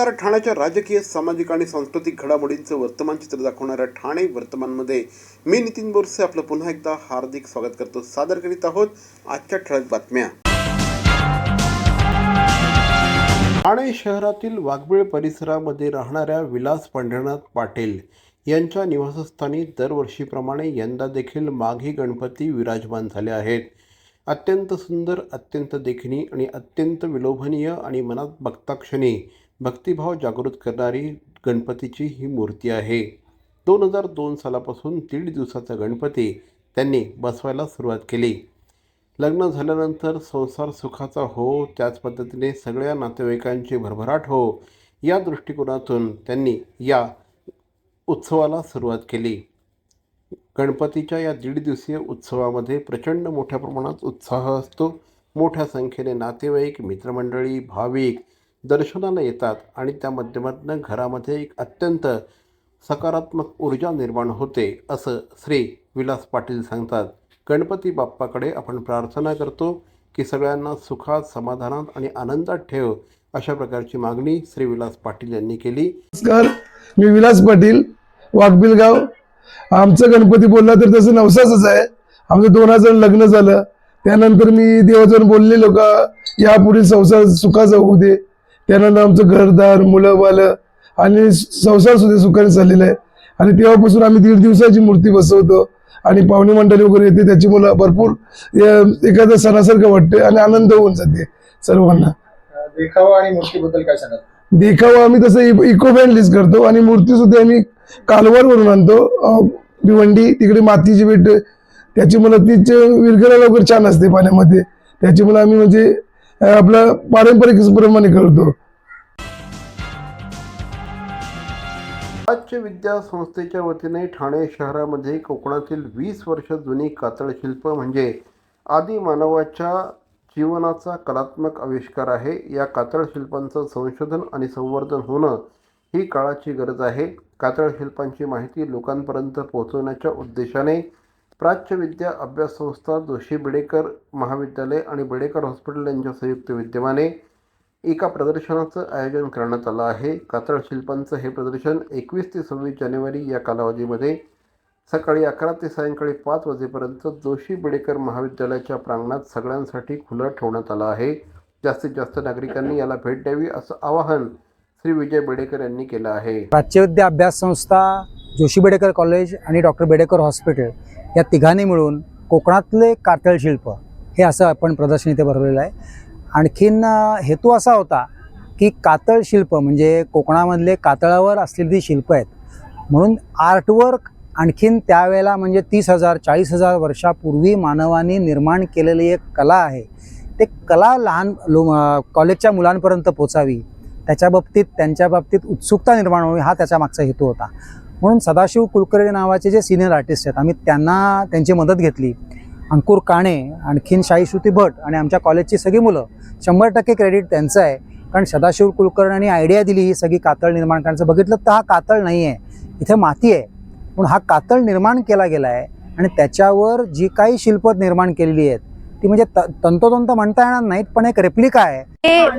नमस्कार. ठाण्याच्या राजकीय, सामाजिक आणि सांस्कृतिक घडामोडींचं वर्तमान चित्र दाखवणाऱ्या ठाणे वर्तमानमध्ये मी नितीन बोरसे आपलं पुन्हा एकदा हार्दिक स्वागत करतो. सादर करीत आहोत आजच्या ठळक बातम्या. ठाणे शहरातील वाघबीळ परिसरामध्ये राहणाऱ्या विलास पंढरीनाथ पाटील यांच्या निवासस्थानी दरवर्षीप्रमाणे यंदा देखील माघी गणपती विराजमान झाले आहेत. अत्यंत सुंदर, अत्यंत देखणी आणि अत्यंत विलोभनीय आणि मनात बघताक्षणी भक्तिभाव जागृत करणारी गणपतीची ही मूर्ती आहे. 2002 सालापासून 1.5 दिवसाचा गणपती त्यांनी बसवायला सुरुवात केली. लग्न झाल्यानंतर संसार सुखाचा हो, त्याच पद्धतीने सगळ्या नातेवाईकांची भरभराट हो, या दृष्टिकोनातून त्यांनी या उत्सवाला सुरुवात केली. गणपतीच्या या 1.5 दिवसीय उत्सवामध्ये प्रचंड मोठ्या प्रमाणात उत्साह असतो. मोठ्या संख्येने नातेवाईक, मित्रमंडळी, भाविक दर्शनाला येतात आणि त्या माध्यमातून घरामध्ये एक अत्यंत सकारात्मक ऊर्जा निर्माण होते, असं श्री विलास पाटील सांगतात. गणपती बाप्पाकडे आपण प्रार्थना करतो की सगळ्यांना सुखात, समाधानात आणि आनंदात ठेव, अशा प्रकारची मागणी श्री विलास पाटील यांनी केली. नमस्कार, मी विलास पाटील, वाघबीळ गाव. आमचं गणपती बोलला तर तसं नवसाचंच आहे. आमचं 2000 लग्न झालं, त्यानंतर मी देवाचं बोललेलो का यापुढील संसार सुखाचा होऊ दे. त्यानंतर आमचं घरदार, मुलं बालं आणि संसार सुद्धा सुखाने चाललेला आहे. आणि तेव्हापासून आम्ही 1.5 दिवसाची मूर्ती बसवतो आणि पाहुणे मंडळी वगैरे येते. त्याची मुलं भरपूर एखाद्या सणासारखं वाटते आणि आनंद होऊन जाते सर्वांना. देखावा आणि मूर्तीबद्दल काय सांगाल? देखावा आम्ही तसं इको फ्रेंडलीच करतो आणि मूर्ती सुद्धा आम्ही कालवारवरून आणतो. भिवंडी तिकडे मातीची भेट, त्याची मुलं तीच विरघळायला वगैरे छान असते पाण्यामध्ये. त्याची मुलं आम्ही म्हणजे आपला पारंपरिक प्रमाणे करतो. प्राच्य विद्या संस्थेच्या वतीने ठाणे शहरामध्ये कोकणातील 20 वर्ष जुनी कातळ शिल्प म्हणजे आदी मानवाच्या जीवनाचा कलात्मक आविष्कार आहे. या कातळ शिल्पांचं संशोधन आणि संवर्धन होणं ही काळाची गरज आहे. कातळ शिल्पांची माहिती लोकांपर्यंत पोहोचवण्याच्या उद्देशाने प्राच्य विद्या अभ्यास संस्था, जोशी बेडेकर महाविद्यालय आणि बेडेकर हॉस्पिटल यांच्या संयुक्त विद्यमाने एका प्रदर्शनाचं आयोजन करण्यात आलं आहे. कातळ शिल्पांचं हे प्रदर्शन 21 ते 26 जानेवारी या कालावधीमध्ये सकाळी 11 ते सायंकाळी 5 वाजेपर्यंत जोशी बेडेकर महाविद्यालयाच्या प्रांगणात सगळ्यांसाठी खुलं ठेवण्यात आलं आहे. जास्तीत जास्त नागरिकांनी याला भेट द्यावी, असं आवाहन श्री विजय बेडेकर यांनी केलं आहे. प्राच्यविद्या अभ्यास संस्था, जोशी बेडेकर कॉलेज आणि डॉक्टर बेडेकर हॉस्पिटल या तिघांनी मिळून कोकणातले कातळ शिल्प हे असं आपण प्रदर्शन इथे भरवलेलं आहे. आणखीन हेतू असा होता की कातळ शिल्प म्हणजे कोकणामधले कातळावर असलेली जी शिल्प आहेत, म्हणून आर्टवर्क आणखीन त्यावेळेला म्हणजे 30,000-40,000 वर्षापूर्वी मानवाने निर्माण केलेली एक कला आहे. ते कला लहान कॉलेजच्या मुलांपर्यंत पोचावी, त्यांच्या बाबतीत उत्सुकता निर्माण व्हावी, हा त्याच्या मागचा हेतू होता. म्हणून सदाशिव कुलकर्णी नावाचे जे सिनियर आर्टिस्ट आहेत, आम्ही त्यांची मदत घेतली. अंकुर काणे, आणखीन शाहीश्रुती भट आणि आमच्या कॉलेजची सगळी मुलं, 100% क्रेडिट त्यांचं आहे. कारण सदाशिव कुलकर्णी आयडिया दिली ही सगळी कातळ निर्माण करण्याचं. बघितलं तर हा कातळ नाही आहे, इथे माती आहे, पण हा कातळ निर्माण केला गेला आहे. आणि त्याच्यावर जी काही शिल्प निर्माण केलेली आहेत ती म्हणजे तंतोतंत म्हणता येणार नाहीत, पण एक रेप्लिका है.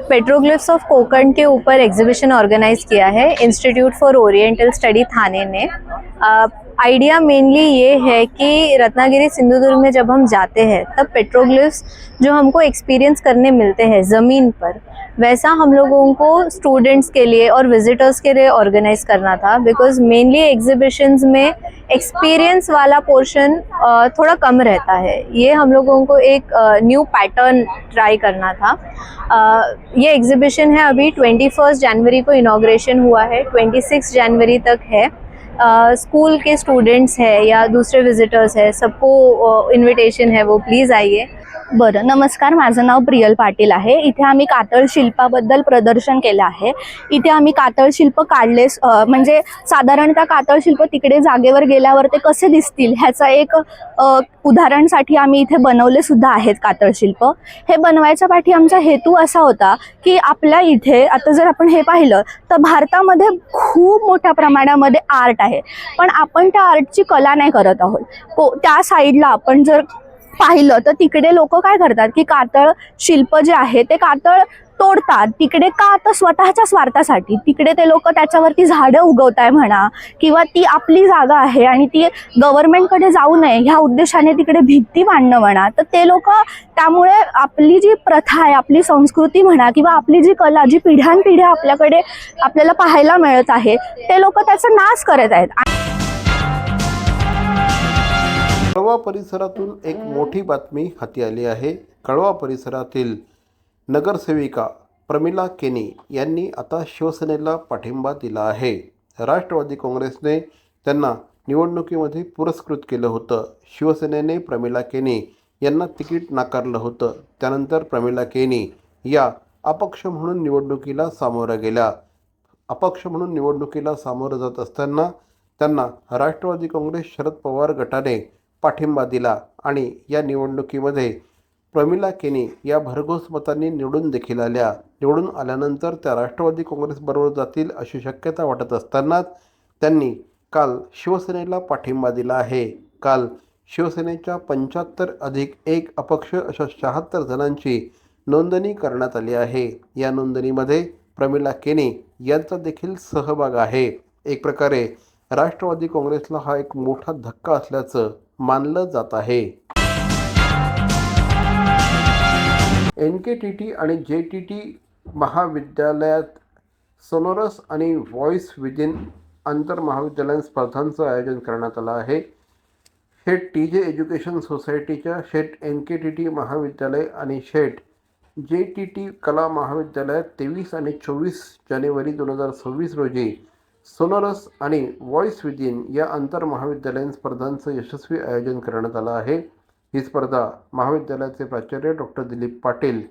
पेट्रोग्लिफ्स ऑफ कोकण के ऊपर एग्जीबिशन ऑर्गेनाइज किया है इंस्टीट्यूट फॉर ओरिएंटल स्टडी थाने ने. आइडिया मेनली ये है कि रत्नागिरी सिंधुदुर्ग में जब हम जाते हैं तब पेट्रोग्लिफ्स जो हमको एक्सपीरियंस करने मिलते हैं ज़मीन पर, वैसा हम लोगों को स्टूडेंट्स के लिए और विजिटर्स के लिए ऑर्गेनाइज करना था. बिकॉज मेनली एग्जीबिशंस में एक्सपीरियंस वाला पोर्शन थोड़ा कम रहता है. ये हम लोगों को एक न्यू पैटर्न ट्राई करना था. ये एग्जीबिशन है अभी 21 जनवरी को इनॉग्रेशन हुआ है, 26 जनवरी तक है. स्कूल के स्टूडेंट्स है या दूसरे विजिटर्स है, सबको इन्विटेशन है, वो प्लीज़ आइए. बरं, नमस्कार, माझं नाव प्रियल पाटील आहे. इथे आम्ही कातळ शिल्पाबद्दल प्रदर्शन केलं आहे. इथे आम्ही कातळ शिल्प काढले, म्हणजे साधारणतः कातळ शिल्प तिकडे जागेवर गेल्यावर ते कसे दिसतील ह्याचा एक उदाहरणसाठी आम्ही इथे बनवले सुद्धा आहेत कातळ शिल्प. हे बनवायच्या पाठी आमचा हेतू असा होता की आपल्या इथे आता जर आपण हे पाहिलं तर भारतामध्ये खूप मोठ्या प्रमाणामध्ये आर्ट आहे, पण आपण त्या आर्टची कला नाही करत आहोत. त्या साईडला आपण जर पाहिलं तर तिकडे लोक काय करतात की कातळ शिल्प जे आहे ते कातळ तोडतात तिकडे का, तर स्वतःच्या स्वार्थासाठी. तिकडे ते लोक त्याच्यावरती झाडं उगवताय म्हणा, किंवा ती आपली जागा आहे आणि ती गव्हर्नमेंटकडे जाऊ नये ह्या उद्देशाने तिकडे भित्ती मांडणं म्हणा, तर ते लोक त्यामुळे आपली जी प्रथा आहे, आपली संस्कृती म्हणा, किंवा आपली जी कला, जी पिढ्यानपिढ्या आपल्याला पाहायला मिळत आहे, ते लोक त्याचा नाश करत आहेत. कळवा परिसरातून एक मोठी बातमी हाती आली आहे. कळवा परिसरातील नगरसेविका प्रमिला केनी यांनी आता शिवसेनेला पाठिंबा दिला आहे. राष्ट्रवादी काँग्रेसने त्यांना निवडणुकीमध्ये पुरस्कृत केलं होतं. शिवसेनेने प्रमिला केनी यांना तिकीट नाकारलं होतं. त्यानंतर प्रमिला केनी या अपक्ष म्हणून निवडणुकीला सामोऱ्या गेल्या. अपक्ष म्हणून निवडणुकीला सामोरं जात असताना त्यांना राष्ट्रवादी काँग्रेस शरद पवार गटाने पाठिंबा दिला आणि या निवडणुकीमध्ये प्रमिला केनी या भरघोस मतांनी निवडून देखील आल्या. निवडून आल्यानंतर त्या राष्ट्रवादी काँग्रेसबरोबर जातील अशी शक्यता वाटत असतानाच त्यांनी काल शिवसेनेला पाठिंबा दिला आहे. काल शिवसेनेच्या 75+1 अपक्ष अशा 76 जणांची नोंदणी करण्यात आली आहे. या नोंदणीमध्ये प्रमिला केनी यांचा देखील सहभाग आहे. एक प्रकारे राष्ट्रवादी काँग्रेसला हा एक मोठा धक्का असल्याचं मानलं जात आहे. NKTT आणि JTT महाविद्यालयात सोनोरस आणि व्हॉइस विदिन आंतरमहाविद्यालयीन स्पर्धांचं आयोजन करण्यात आलं आहे. शेट TJ एज्युकेशन सोसायटीच्या शेट NKTT महाविद्यालय आणि शेट JTT कला महाविद्यालयात 23 आणि 24 जानेवारी 2026 रोजी सोनोरस आणि व्हॉइस विदिन या आंतरमहाविद्यालयीन स्पर्धांचं यशस्वी आयोजन करण्यात आलं आहे. ही स्पर्धा महाविद्यालयाचे प्राचार्य डॉक्टर दिलीप पाटील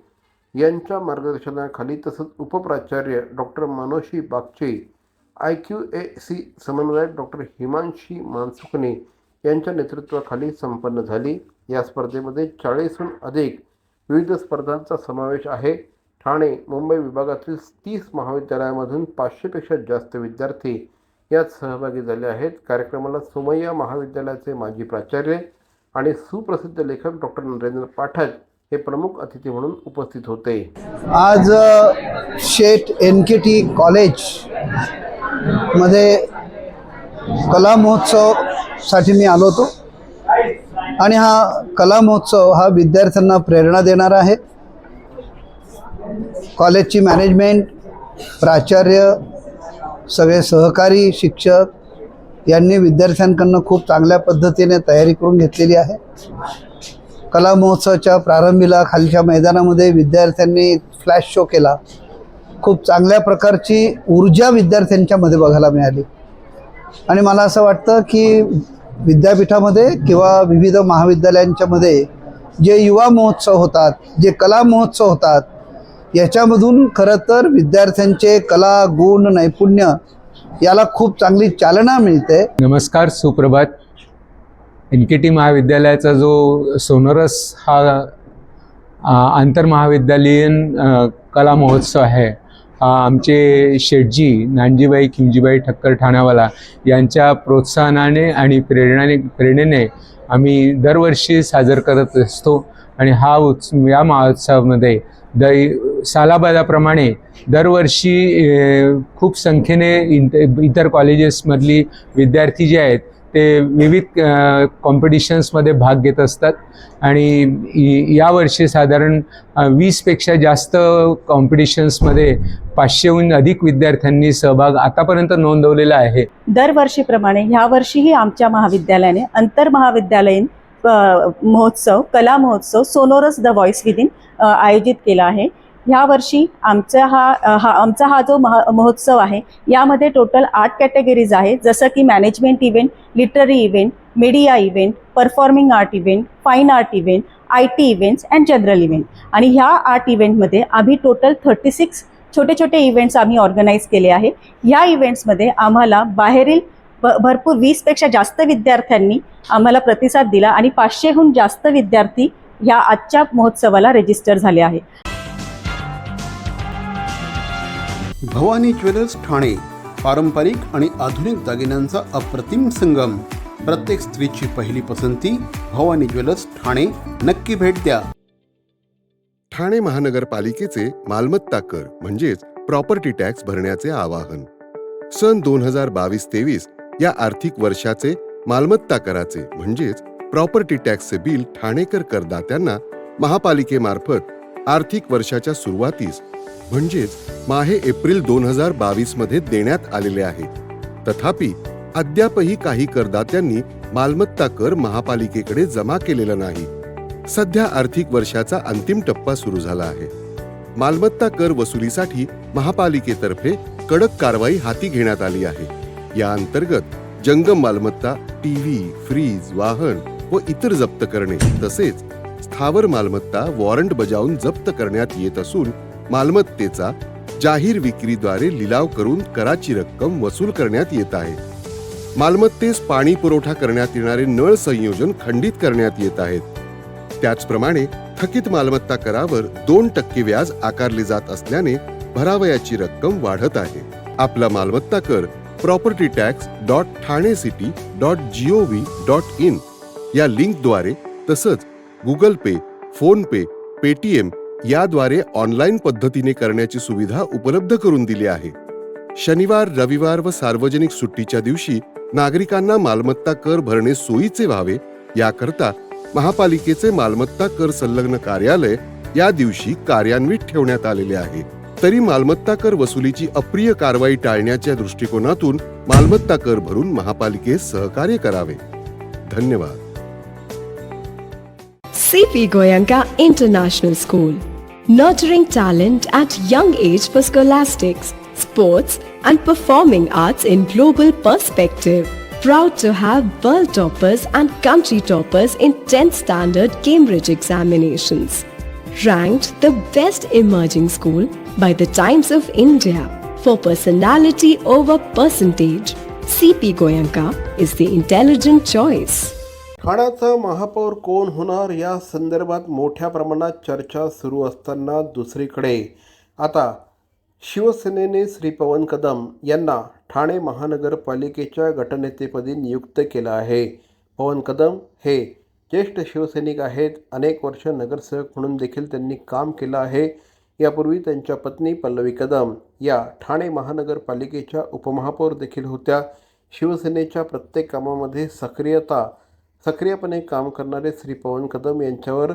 यांच्या मार्गदर्शनाखाली तसंच उपप्राचार्य डॉक्टर मनोशी बागची, IQAC समन्वयक डॉक्टर हिमांशी मानसुकने यांच्या नेतृत्वाखाली संपन्न झाली. या स्पर्धेमध्ये 40हून अधिक विविध स्पर्धांचा समावेश आहे. ठाणे मुंबई विभागातील 30 महाविद्यालयामधून 500पेक्षा जास्त विद्यार्थी यात सहभागी झाले आहेत. कार्यक्रमाला सोमय्या महाविद्यालयाचे माजी प्राचार्य आणि सुप्रसिद्ध लेखक डॉक्टर नरेंद्र पाठक हे प्रमुख अतिथी म्हणून उपस्थित होते. आज शेट NKT कॉलेज मध्ये कला महोत्सवसाठी मी आलो होतो आणि हा कला महोत्सव हा विद्यार्थ्यांना प्रेरणा देणारा आहे. कॉलेजची मॅनेजमेंट, प्राचार्य, सगळे सहकारी शिक्षक यांनी विद्यार्थ्यांकडून खूप चांगल्या पद्धतीने तयारी करून घेतलेली आहे. कला महोत्सवाच्या प्रारंभीला खालच्या मैदानामध्ये विद्यार्थ्यांनी फ्लॅश शो केला. खूप चांगल्या प्रकारची ऊर्जा विद्यार्थ्यांच्यामध्ये बघायला मिळाली आणि मला असं वाटतं की विद्यापीठामध्ये किंवा विविध महाविद्यालयांच्यामध्ये जे युवा महोत्सव होतात, जे कला महोत्सव होतात, याच्यामधून खरं तर विद्यार्थ्यांचे कला, गुण, नैपुण्य याला खूप चांगली चालना मिळते. नमस्कार, सुप्रभात. NKT महाविद्यालयाचा जो सोनोरस हा आंतरमहाविद्यालयीन कला महोत्सव आहे, आमचे शेठजी नानजीबाई खिमजीबाई ठक्कर ठाण्यावाला यांच्या प्रोत्साहनाने आणि प्रेरणेने आम्ही दरवर्षी साजर करत असतो. आणि या महोत्सवामध्ये सालाबादाप्रमाणे दरवर्षी खूप संख्येने इतर कॉलेजेसमधली विद्यार्थी जे आहेत ते विविध कॉम्पिटिशन्समध्ये भाग घेत असतात. आणि यावर्षी साधारण 20पेक्षा जास्त कॉम्पिटिशन्समध्ये 500हून अधिक विद्यार्थ्यांनी सहभाग आतापर्यंत नोंदवलेला आहे. दरवर्षीप्रमाणे ह्यावर्षीही आमच्या महाविद्यालयाने आंतरमहाविद्यालयीन महोत्सव, कला महोत्सव सोनोरस द व्हॉइस विदिन आयोजित केला आहे. ह्या वर्षी आमचा हा जो महोत्सव आहे यामध्ये टोटल 8 कॅटेगरीज आहे, जसं की management event, literary event, media event, performing art event, fine art event, IT events and general event. आणि ह्या 8 इव्हेंटमध्ये आम्ही टोटल 36 छोटे छोटे इव्हेंट्स आम्ही ऑर्गनाईज केले आहे. ह्या इव्हेंट्समध्ये आम्हाला बाहेरील भरपूर 20पेक्षा जास्त विद्यार्थ्यांनी आम्हाला प्रतिसाद दिला आणि 500हून जास्त विद्यार्थी ह्या आजच्या महोत्सवाला रजिस्टर झाले आहे. भवानी ज्वेलर्स ठाणे, पारंपरिक आणि आधुनिक दागिन्यांचा अप्रतिम संगम. प्रत्येक स्त्रीची पहिली पसंती भवानी ज्वेलर्स ठाणे. नक्की भेट द्या. ठाणे महानगरपालिकेचे मालमत्ता कर म्हणजेच प्रॉपर्टी टॅक्स भरण्याचे आवाहन. सन 2022-23 या आर्थिक वर्षाचे मालमत्ता कराचे म्हणजेच प्रॉपर्टी टॅक्सचे बिल ठाणेकर करदात्यांना महापालिकेमार्फत आर्थिक वर्षाच्या सुरुवातीस म्हणजेच माहे एप्रिल 2022 मध्ये देण्यात आलेले आहे. तथापि अद्यापही काही करदात्यांनी मालमत्ता कर महापालिकेकडे जमा केलेला नाही. सध्या आर्थिक वर्षाचा अंतिम टप्पा सुरू झाला आहे. मालमत्ता कर वसुलीसाठी महापालिकेतर्फे कडक कारवाई हाती घेण्यात आली आहे. या अंतर्गत जंगम मालमत्ता, टीव्ही, फ्रीज, वाहन व इतर जप्त करणे तसेच स्थावर मालमत्ता वॉरंट बजावून जप्त करण्यात येत असून मालमत्तेचा जाहीर विक्रीद्वारे लिलाव करून कराची रक्कम वसूल करण्यात येत आहे. मालमत्तेस पाणी पुरवठा करण्यात येणारे नळ संयोजन खंडित करण्यात येत आहेत. त्याचप्रमाणे थकीत मालमत्ता करावर 2% व्याज आकारले जात असल्याने भरावयाची रक्कम वाढत आहे. आपला मालमत्ता कर propertytax.thanecity.gov.in या लिंकद्वारे तसंच गुगल पे, फोन पे, पेटीएम याद्वारे ऑनलाईन पद्धतीने करण्याची सुविधा उपलब्ध करून दिली आहे. शनिवार, रविवार व सार्वजनिक सुट्टीच्या दिवशी नागरिकांना मालमत्ता कर भरणे सोयीचे व्हावे याकरता महापालिकेचे मालमत्ता कर संलग्न कार्यालय या दिवशी कार्यान्वित ठेवण्यात आलेले आहे. तरी मालमत्ता कर वसुलीची अप्रिय कारवाई टाळण्याच्या दृष्टिकोनातून मालमत्ता कर भरून महापालिकेस सहकार्य करावे. धन्यवाद. CP Goenka International School, nurturing talent at young age for scholastics, sports and performing arts in global perspective. Proud to have world toppers and country toppers in 10th standard Cambridge examinations. Ranked the best emerging school by the Times of India for personality over percentage. CP Goenka is the intelligent choice. ठाण्याचा महापौर कोण होणार या संदर्भात मोठ्या प्रमाणात चर्चा सुरू असताना दुसरीकडे आता शिवसेनेने श्री पवन कदम यांना ठाणे महानगरपालिकेच्या गटनेतेपदी नियुक्त केलं आहे. पवन कदम हे ज्येष्ठ शिवसैनिक आहेत. अनेक वर्ष नगरसेवक म्हणून देखील त्यांनी काम केलं आहे. यापूर्वी त्यांच्या पत्नी पल्लवी कदम या ठाणे महानगरपालिकेच्या उपमहापौर देखील होत्या. शिवसेनेच्या प्रत्येक कामामध्ये सक्रियपणे काम करणारे श्री पवन कदम यांच्यावर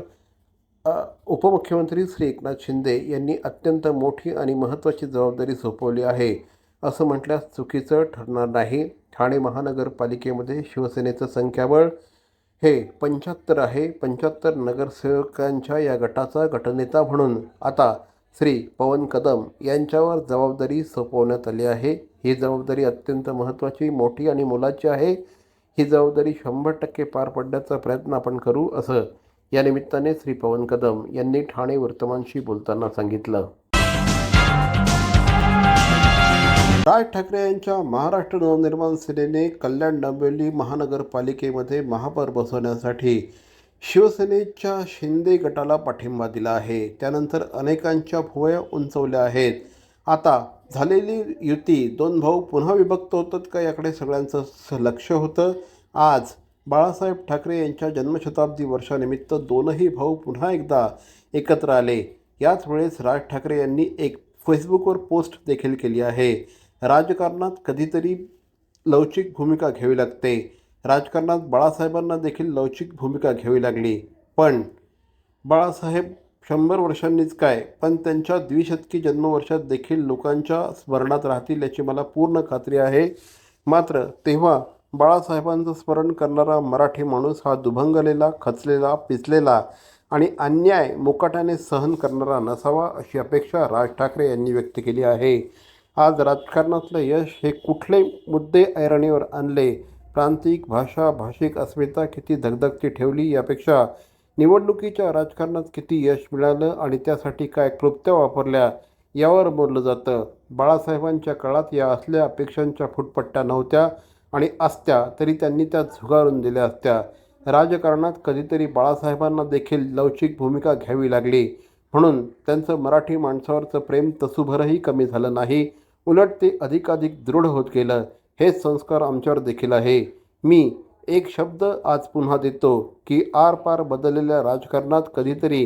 उपमुख्यमंत्री श्री एकनाथ शिंदे यांनी अत्यंत मोठी आणि महत्त्वाची जबाबदारी सोपवली आहे असं म्हटल्यास चुकीचं ठरणार नाही. ठाणे महानगरपालिकेमध्ये शिवसेनेचं संख्याबळ हे 75 आहे. 75 नगरसेवकांच्या या गटाचा गटनेता म्हणून आता श्री पवन कदम यांच्यावर जबाबदारी सोपवण्यात आली आहे. ही जबाबदारी अत्यंत महत्त्वाची, मोठी आणि मोलाची आहे. ही जबाबदारी 100% पार पडण्याचा प्रयत्न आपण करू असं या निमित्ताने श्री पवन कदम यांनी ठाणे वर्तमानशी बोलताना सांगितलं. राज ठाकरे यांच्या महाराष्ट्र नवनिर्माण सेनेने कल्याण डोंबिवली महानगरपालिकेमध्ये महापौर बसवण्यासाठी शिवसेनेच्या शिंदे गटाला पाठिंबा दिला आहे. त्यानंतर अनेकांच्या भुवया उंचवल्या आहेत. आता झालेली युती, दोन भाऊ पुन्हा विभक्त होतात का याकडे सगळ्यांचं लक्ष होतं. आज बाळासाहेब ठाकरे यांच्या जन्मशताब्दी वर्षानिमित्त दोनही भाऊ पुन्हा एकदा एकत्र आले. याच वेळेस राज ठाकरे यांनी एक फेसबुकवर पोस्ट देखील केली आहे. राजकारणात कधीतरी लवचिक भूमिका घ्यावी लागते. राजकारणात बाळासाहेबांना देखील लवचिक भूमिका घ्यावी लागली. पण बाळासाहेब 100 वर्षांनीच काय, पण त्यांच्या द्विशतकी जन्मवर्षात देखील लोकांच्या स्मरणात राहतील याची मला पूर्ण खात्री आहे. मात्र तेव्हा बाळासाहेबांचं स्मरण करणारा मराठी माणूस हा दुभंगलेला, खचलेला, पिचलेला आणि अन्याय मुकाट्याने सहन करणारा नसावा अशी अपेक्षा राज ठाकरे यांनी व्यक्त केली आहे. आज राजकारणातलं यश हे कुठले मुद्दे ऐरणीवर आणले, प्रांतिक, भाषिक अस्मिता किती धगधगती ठेवली, यापेक्षा निवडणुकीच्या राजकारणात किती यश मिळालं आणि त्यासाठी काय क्लुप्त्या वापरल्या यावर बोललं जातं. बाळासाहेबांच्या काळात या असल्या अपेक्षांच्या फुटपट्ट्या नव्हत्या आणि असत्या तरी त्यांनी त्या झुगारून दिल्या असत्या. राजकारणात कधीतरी बाळासाहेबांना देखील लवचिक भूमिका घ्यावी लागली, म्हणून त्यांचं मराठी माणसावरचं प्रेम तसूभरही कमी झालं नाही, उलट ते अधिकाधिक दृढ होत गेलं. हेच संस्कार आमच्यावर देखील आहे. मी एक शब्द आज पुन्हा देतो की आरपार बदललेल्या राजकारणात कधीतरी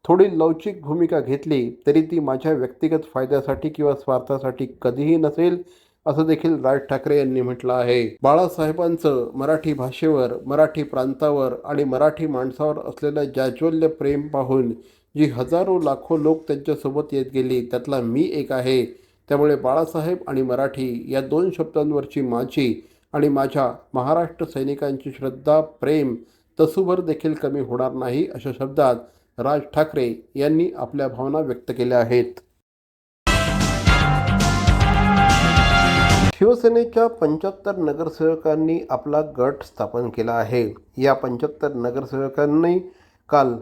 थोडी लवचिक भूमिका घेतली तरी ती माझ्या व्यक्तिगत फायद्यासाठी किंवा स्वार्थासाठी कधीही नसेल, असं देखील राज ठाकरे यांनी म्हटलं आहे. बाळासाहेबांचं मराठी भाषेवर, मराठी प्रांतावर आणि मराठी माणसावर असलेलं जाज्वल्य प्रेम पाहून जी हजारो लाखो लोक त्यांच्यासोबत येत गेली त्यातला मी एक आहे. त्यामुळे बाळासाहेब आणि मराठी या दोन शब्दांवरची माझी आणि माझ्या महाराष्ट्र सैनिकांची श्रद्धा, प्रेम तसूभर देखील कमी होणार नाही, अशा शब्दात राज ठाकरे यांनी आपल्या भावना व्यक्त केल्या आहेत. शिवसेनेच्या 75 नगरसेवकांनी आपला गट स्थापन केला आहे. या 75 नगरसेवकांनी काल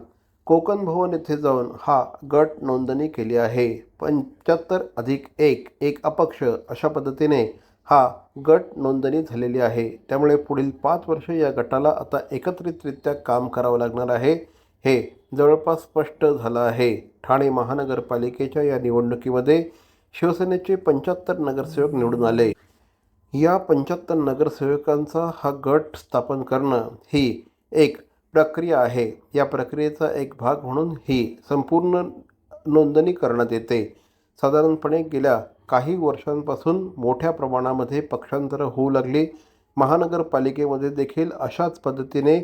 कोकण भवन येथे जाऊन हा गट नोंदणी केली आहे. 75+1 एक अपक्ष अशा पद्धतीने हा गट नोंदणी झालेली आहे. त्यामुळे पुढील 5 वर्ष या गटाला आता एकत्रितरित्या काम करावं लागणार आहे, हे जवळपास स्पष्ट झालं आहे. ठाणे महानगरपालिकेच्या या निवडणुकीमध्ये शिवसेनेचे 75 नगरसेवक निवडून आले. या 75 नगरसेवकांचा हा गट स्थापन करणं ही एक प्रक्रिया आहे. या प्रक्रियेचा एक भाग म्हणून ही संपूर्ण नोंदणी करण्यात येते. साधारणपणे गेल्या काही वर्षांपासून मोठ्या प्रमाणामध्ये पक्षांतरं होऊ लागली. महानगरपालिकेमध्ये देखील अशाच पद्धतीने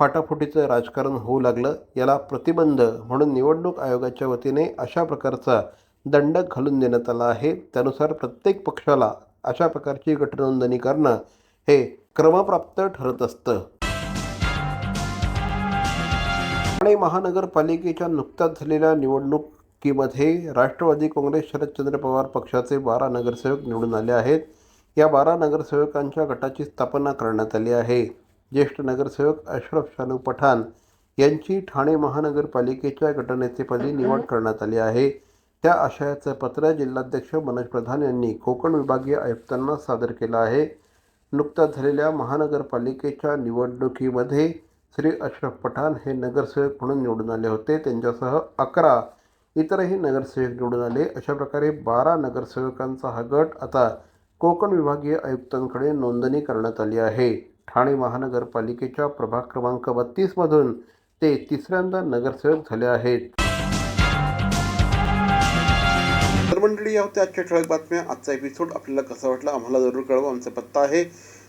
फाटाफुटीचं राजकारण होऊ लागलं. याला प्रतिबंध म्हणून निवडणूक आयोगाच्या वतीने अशा प्रकारचा दंडक घालून देण्यात आला आहे. त्यानुसार प्रत्येक पक्षाला अशा प्रकारची गटनोंदणी करणं हे क्रमप्राप्त ठरत असतं. ठाणे महानगरपालिकेच्या नुकत्याच झालेल्या निवडणुकीमध्ये राष्ट्रवादी काँग्रेस शरदचंद्र पवार पक्षाचे 12 नगरसेवक निवडून आले आहेत. या 12 नगरसेवकांच्या गटाची स्थापना करण्यात आली आहे. ज्येष्ठ नगरसेवक अशरफ शानू पठाण यांची ठाणे महानगरपालिकेच्या गटनेतेपदी निवड करण्यात आली आहे. त्या आशयाचं पत्र जिल्हाध्यक्ष मनोज प्रधान यांनी कोकण विभागीय आयुक्तांना सादर केलं आहे. नुकत्याच झालेल्या महानगरपालिकेच्या निवडणुकीमध्ये श्री अशरफ पठाण हे नगरसेवक म्हणून निवडून आले होते. त्यांच्यासह 11 इतरही नगरसेवक निवडून आले. अशा प्रकारे 12 नगरसेवकांचा हा गट आता कोकण विभागीय आयुक्तांकडे नोंदणी करण्यात आली आहे. ठाणे महानगरपालिकेच्या प्रभाग क्रमांक 32मधून ते तिसऱ्यांदा नगरसेवक झाले आहेत. तर मंडळी, या होत्या आजच्या ठळक बातम्या. आजचा एपिसोड आपल्याला कसा वाटला आम्हाला जरूर कळवा. आमचा पत्ता आहे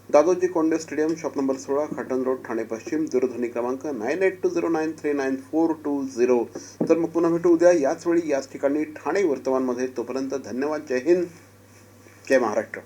Dadoji Konde stadium, shop number 16, Khatan road, Thane पश्चिम. दूरध्वनी क्रमांक 9820939420. तर मग पुन्हा भेटू उद्या याच वेळी याच ठिकाणी ठाणे वर्तमानमध्ये. तोपर्यंत धन्यवाद. जय हिंद, जय महाराष्ट्र.